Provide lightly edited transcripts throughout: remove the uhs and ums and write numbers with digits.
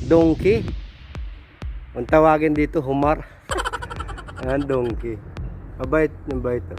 donkey. Kung tawagin dito, humar. Ayan, donkey. Mabait, mabait to.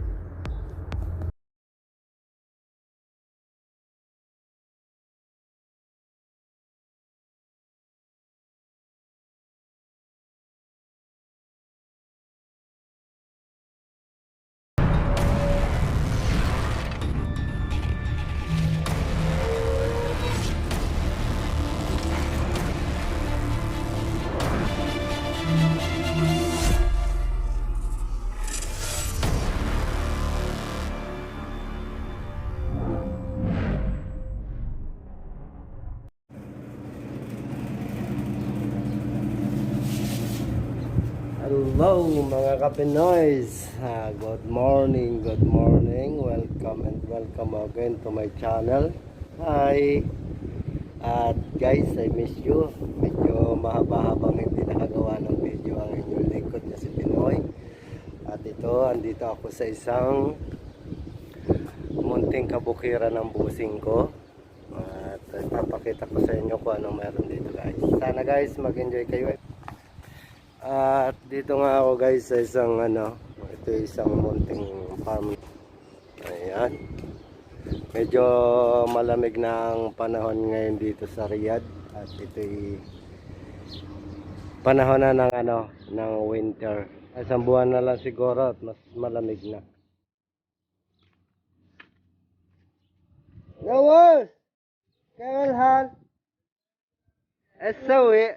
Hello mga kapinoys, good morning, welcome and welcome again to my channel. Hi. At guys, I miss you. Medyo mahaba-habang hindi nakagawa ng video ang inyong lingkod na si Pinoy. At ito, andito ako sa isang munting kabukiran ng busing ko. At ipapakita ko sa inyo kung anong meron dito guys. Sana guys mag-enjoy kayo. At dito nga ako guys sa isang ito isang munting farm. Ayan. Medyo malamig na ang panahon ngayon dito sa Riyadh. At ito'y panahon na ng ng winter. Isang buwan na lang siguro at mas malamig na. Nawaz! Kailan hal? Esawi.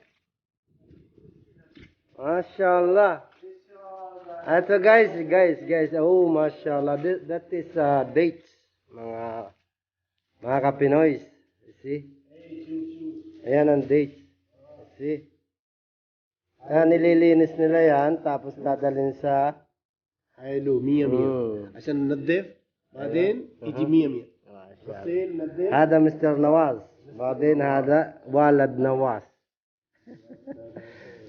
Mashallah. Ito guys. Oh, mashallah. That is dates. Mga kapinoys. See? Ayan ang dates. See? Ayan, nililinis nila yan. Tapos dadalhin sa... حلو 100 100 عشان ننظف بعدين يجي 100 100 غسيل نظف. هذا مستر نواز. بعدين هذا والد نواز.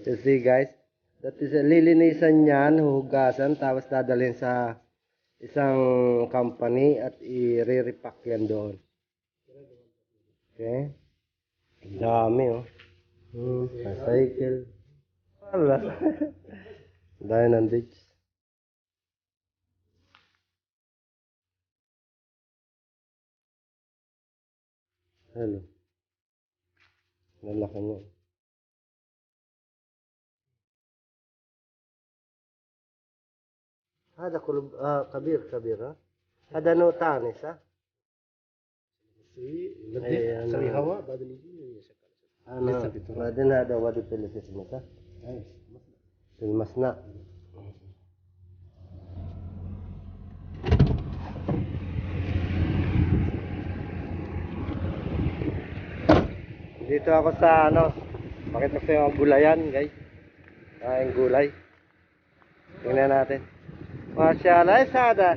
You see guys? That is lilinisan yan, huhugasan, tapos dadalhin sa isang company at i-repack yan doon. Okay? Dami oh. Cycle. Wala. Dahil ng ditch. Hello. Lalaki niya. هذا كله كبير ها. هذا نوع ثاني صح؟ نظف خلي هواء بعدين يجي يشغل. بعدين هذا وادي في اسمه صح؟ في المصنع. Dito ako sa pakita ko sa yung gulayan guys. Yung gulay. Tingnan natin. Mashallah, sada.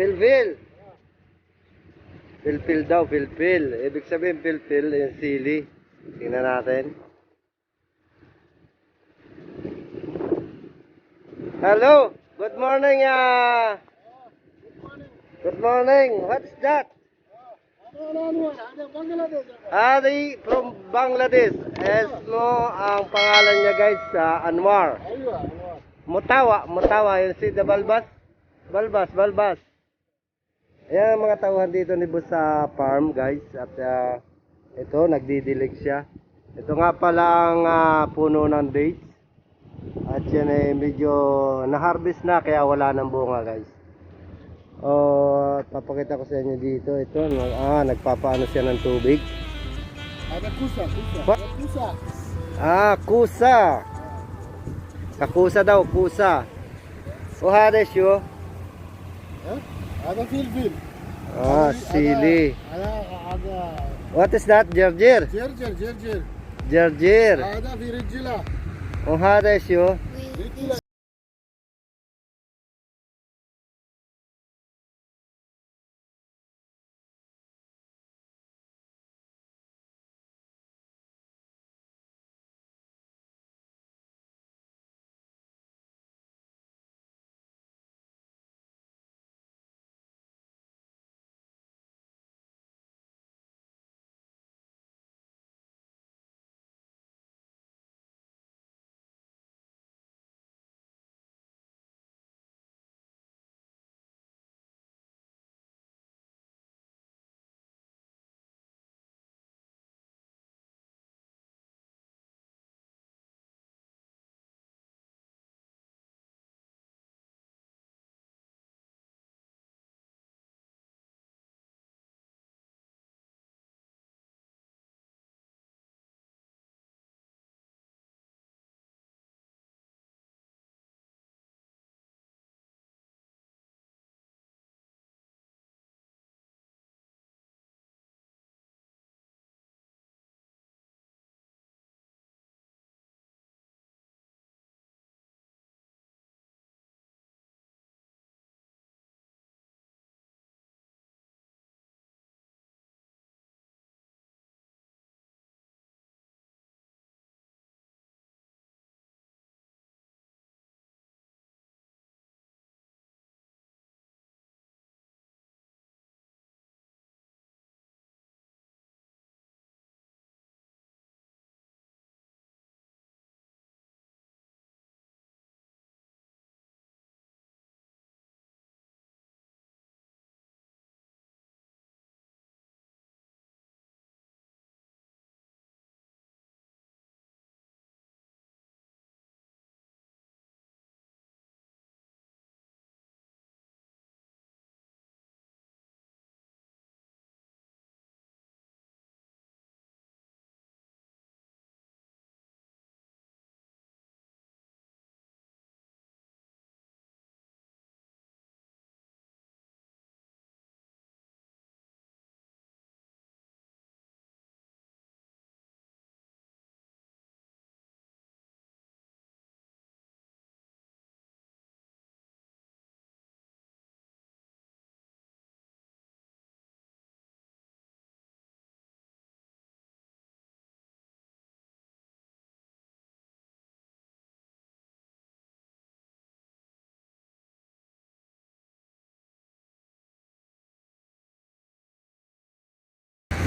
Pilpil. Pilpil daw, pilpil. Ibig sabihin pilpil, yung sili. Tingnan natin. Hello, good morning. Good morning. What's that? Adi from Bangladesh. Esmo ang pangalan niya guys sa Anwar. Mutawa yung si the Balbas. Ayan ang mga tauhan dito ni Boss sa farm guys. At ito nagdidilig siya. Ito nga pala ang puno ng dates. At yan ay medyo na-harvest na kaya wala ng bunga guys. Papakita ko sa inyo dito. Ito, nagpapaano siya ng tubig. هذا كوسة. Kusa. Kakusa daw, kusa. Hada siyo. هذا فلفل. Sili. هذا What is that? Jarjir. جرجر. Jarjir. هذا في رجلة. Hada siyo. رجلة.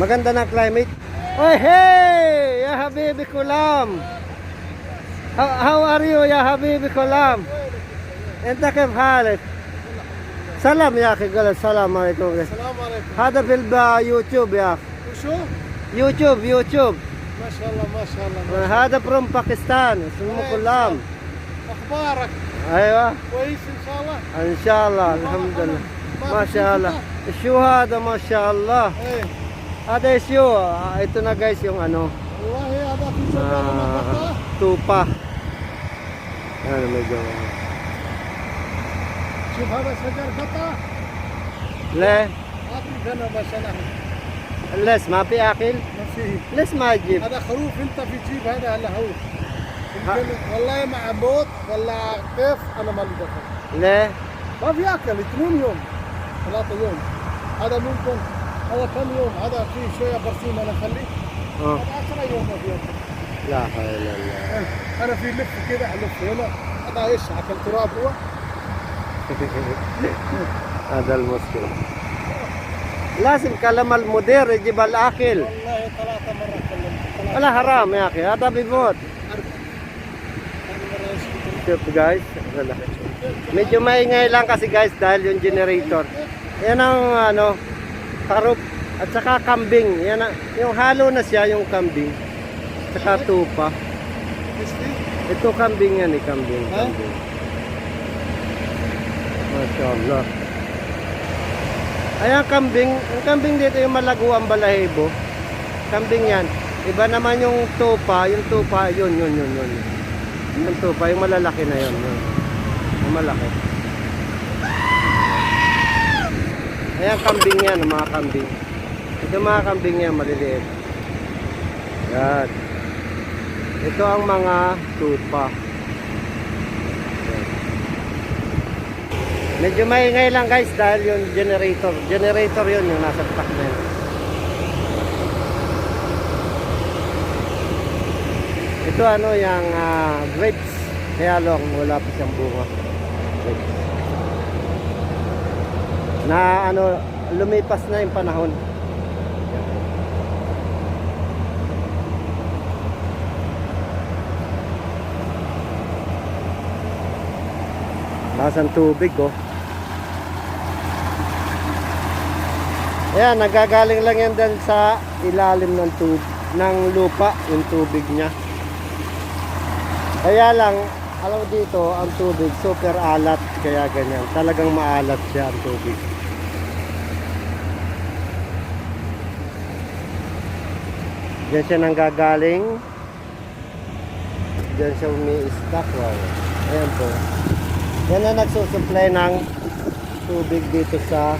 Maganda na climate. Oh, hey! Ya Habibi Kulam. How are you ya Habibi Kulam? انت كيف حالك؟ سلام يا اخي قال السلام عليكم. السلام عليكم. هذا في اليوتيوب يا اخي. وشو؟ يوتيوب. ما شاء الله ما شاء الله. هذا فروم باكستان اسمه كلام. اخبارك؟ ايوه كويس ان شاء الله. ان شاء الله الحمد لله. ما شاء الله. شو هذا ما شاء الله. ايه هذا شو ito na guys yung ano والله هذا في شجر نباتة. tupa. Ano medyo شوف هذا شجر بطة. le اعطيك انا مثلا. les ما في اكل ما فيه. les ما تجيب. هذا خروف انت في جيب هذا هلا هو. يمكن والله مع موت ولا كيف انا ما لي دخل. le ما في اكل 2 يوم 3 يوم. هذا ممكن هذا كم يوم هذا فيه شويه برسيم انا اخليه. هذا 10 يوم ما في اكل. لا حول الله. انا في لف كده الف هنا هذا ايش اكل تراب هو. هذا المشكلة. لازم كلام المدير يجيب الاكل. والله 3 مرة كلمت. ولا حرام يا اخي هذا بيموت. Shop guys. Wala. Medyo maingay lang kasi guys dahil yung generator. Yan ang ano, karup at saka kambing. Yan ang, yung halo na siya yung kambing. Saka tupa. Ito kambing yan eh, kambing. Kambing. Mashallah. Ayan kambing. Ang kambing dito yung malago ang balahibo. Kambing yan. Iba naman yung tupa. Yung tupa yun. Yung tupa, yung malalaki na yun. Yung malaki. Ayan kambing yan, mga kambing. Ito mga kambing yan, maliliit. Yan. Ito ang mga tupa. Yan. Medyo maingay lang guys dahil yung generator. Generator yun, yung nasa truck na yun. Ito ano yung grapes. Kaya lang wala pa siyang bunga. Grapes. Na ano lumipas na yung panahon. Basan tubig oh. Ayan, nagagaling lang yan dyan sa ilalim ng ng lupa, yung tubig niya. Kaya lang, alam mo dito, ang tubig super alat, kaya ganyan. Talagang maalat siya ang tubig. Diyan siya nanggagaling. Diyan siya umi-stack. Wow. Ayan po. Yan ang nagsusupply ng tubig dito sa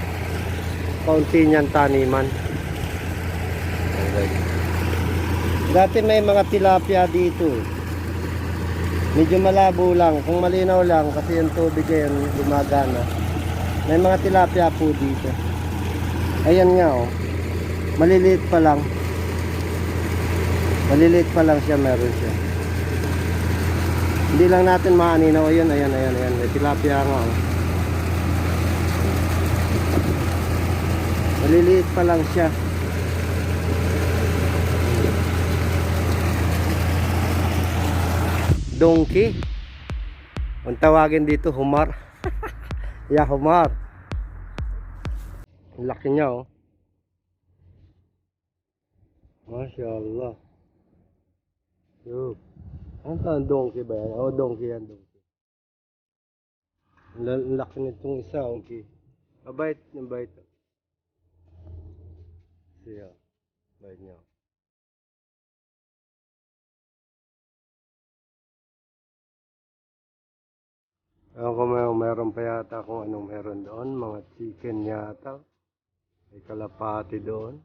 kaunti niyang taniman. Okay. Dati may mga tilapia dito. Medyo malabo lang. Kung malinaw lang kasi yung tubig yan gumagana. May mga tilapia po dito. Ayan nga oh. Maliliit pa lang. Maliliit pa lang siya, meron siya. Hindi lang natin maaninaw. Ayan. May tilapia nga oh. Maliliit pa lang siya. Donkey. Ang tawagin dito, humar. Yeah, humar. Ang laki niya oh. Mashallah. Yup. Ang donkey ba yan? Oh, donkey yan, donkey. Ang laki nitong isa, donkey. Mabait, mabait. Siya. Bait niya. Ako meron pa yata kung anong meron doon. Mga chicken yata. May kalapati doon.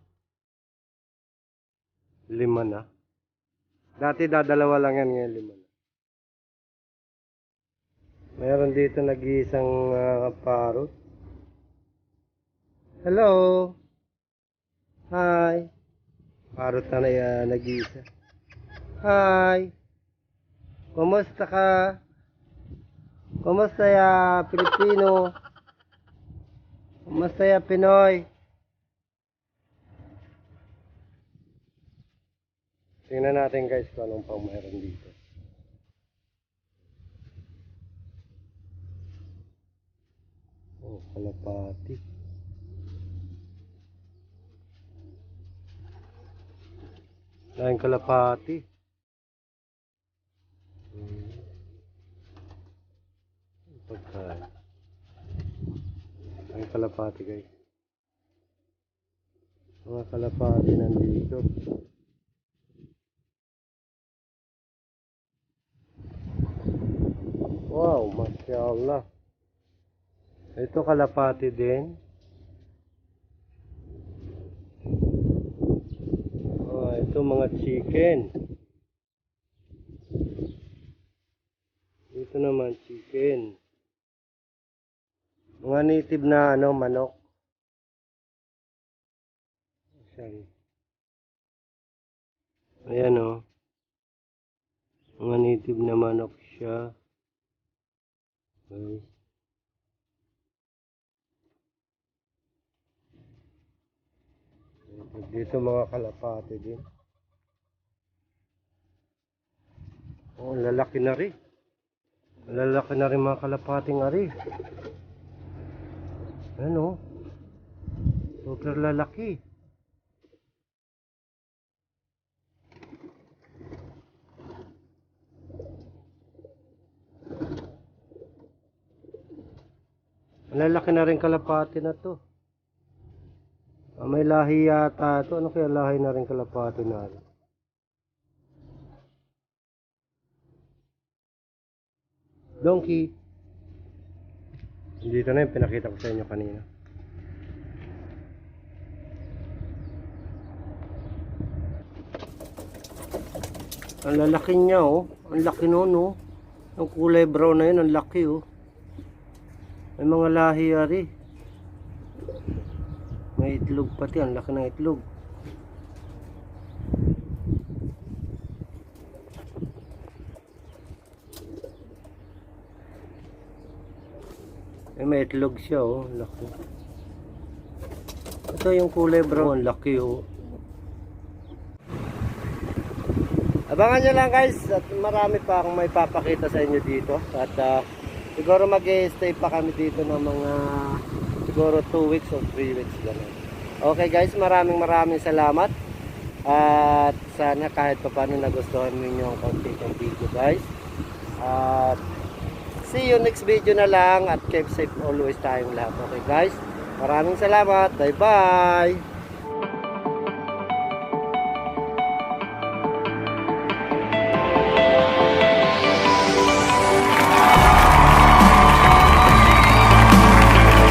5 na. Dati dadalawa lang yan, ngayon 5 na. Meron dito nag-iisang parrot. Hello. Hi. Parrot na nag-iisa. Hi. Kumusta ka? Kumusta ya Pilipino? Kumusta ya Pinoy? Tingnan natin guys kung anong pang mayroon dito. Oh, kalapati. Lain kalapati. Pagkain. Lain kalapati guys. Mga kalapati nandito. Wow, mashallah. Ito kalapati din. Oh, ito mga chicken. Dito naman chicken. Mga native na ano, manok. Ayan oh. Mga native na manok siya. Okay. Dito mga kalapati din. Oh, lalaki na rin. Lalaki na rin mga kalapating ari. Ano? Super lalaki. Lalaki na rin kalapati na to. May lahi yata to. Ano kaya lahi na rin kalapati na rin? Donkey. Dito na yung pinakita ko sa inyo kanina. Ang lalaki niya oh. Ang laki nun oh. Ang kulay brown na yun. Ang laki oh. May mga lahi ari. May itlog pati. Ang laki ng itlog. May itlog siya oh. Laki. Ito yung kulay brown. Ang laki oh. Abangan nyo lang guys. At marami pa akong may papakita sa inyo dito. At siguro mag-stay pa kami dito ng mga siguro 2 weeks or 3 weeks ganun. Okay guys, maraming salamat. At sana kahit pa paano nagustuhan niyo ang konti ng video guys. At see you next video na lang. At keep safe always tayong lahat. Okay guys, maraming salamat. Bye bye.